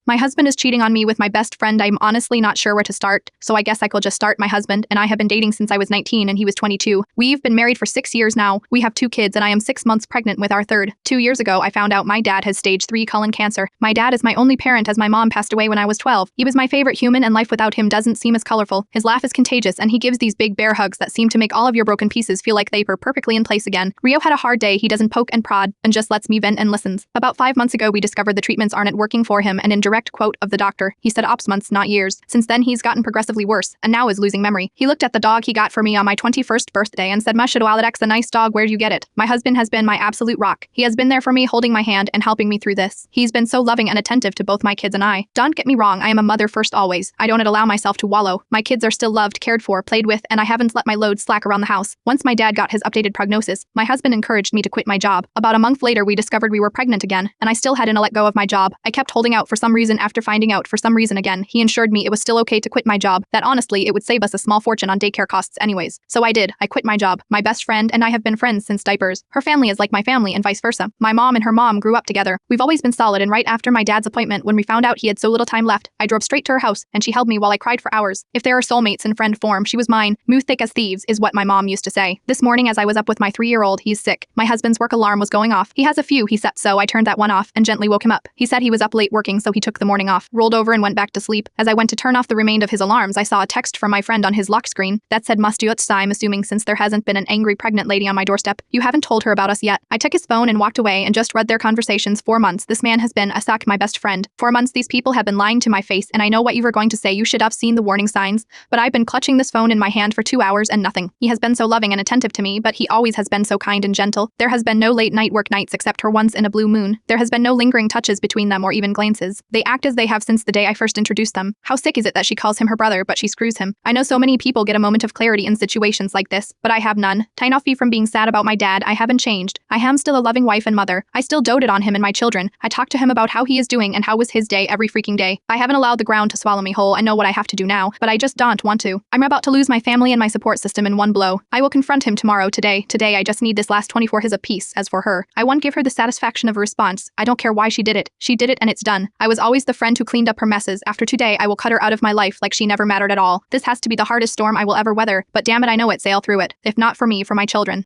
My husband is cheating on me with my best friend. I'm honestly not sure where to start, so I guess I could just start. My husband and I have been dating since I was 19 and he was 22. We've been married for 6 years now. We have 2 kids and I am 6 months pregnant with our third. 2 years ago, I found out my dad has stage 3 colon cancer. My dad is my only parent as my mom passed away when I was 12. He was my favorite human and life without him doesn't seem as colorful. His laugh is contagious and he gives these big bear hugs that seem to make all of your broken pieces feel like they were perfectly in place again. Rio had a hard day. He doesn't poke and prod and just lets me vent and listens. About 5 months ago, we discovered the treatments aren't working for him, and in direct quote of the doctor, he said ops months, not years. Since then, he's gotten progressively worse and now is losing memory. He looked at the dog he got for me on my 21st birthday and said, "Mashallah, a nice dog, where'd you get it?" My husband has been my absolute rock. He has been there for me, holding my hand and helping me through this. He's been so loving and attentive to both my kids and I. Don't get me wrong, I am a mother first always. I don't allow myself to wallow. My kids are still loved, cared for, played with, and I haven't let my load slack around the house. Once my dad got his updated prognosis, my husband encouraged me to quit my job. About a month later, we discovered we were pregnant again, and I still hadn't let go of my job. I kept holding out for some reason. After finding out for some reason again, he assured me it was still okay to quit my job, that honestly it would save us a small fortune on daycare costs anyways. So I did. I quit my job. My best friend and I have been friends since diapers. Her family is like my family and vice versa. My mom and her mom grew up together. We've always been solid, and right after my dad's appointment, when we found out he had so little time left, I drove straight to her house and she held me while I cried for hours. If there are soulmates in friend form, she was mine. Move thick as thieves is what my mom used to say. This morning as I was up with my 3-year-old, he's sick. My husband's work alarm was going off. He has a few, he said, so I turned that one off and gently woke him up. He said he was up late working, so he took the morning off, rolled over and went back to sleep. As I went to turn off the remainder of his alarms, I saw a text from my friend on his lock screen that said, "Must do it." I'm assuming since there hasn't been an angry pregnant lady on my doorstep, you haven't told her about us yet. I took his phone and walked away and just read their conversations. 4 months. This man has been a suck, my best friend. 4 months these people have been lying to my face, and I know what you were going to say. You should have seen the warning signs, but I've been clutching this phone in my hand for 2 hours and nothing. He has been so loving and attentive to me, but he always has been so kind and gentle. There has been no late night work nights except her once in a blue moon. There has been no lingering touches between them or even glances. They act as they have since the day I first introduced them. How sick is it that she calls him her brother, but she screws him? I know so many people get a moment of clarity in situations like this, but I have none. Tying off me from being sad about my dad, I haven't changed. I am still a loving wife and mother. I still doted on him and my children. I talk to him about how he is doing and how was his day every freaking day. I haven't allowed the ground to swallow me whole. I know what I have to do now, but I just don't want to. I'm about to lose my family and my support system in one blow. I will confront him tomorrow. Today I just need this last 24 hours of peace. As for her, I won't give her the satisfaction of a response. I don't care why she did it. She did it and it's done. I was always the friend who cleaned up her messes. After today, I will cut her out of my life like she never mattered at all. This has to be the hardest storm I will ever weather, but damn it, I know it. Sail through it. If not for me, for my children.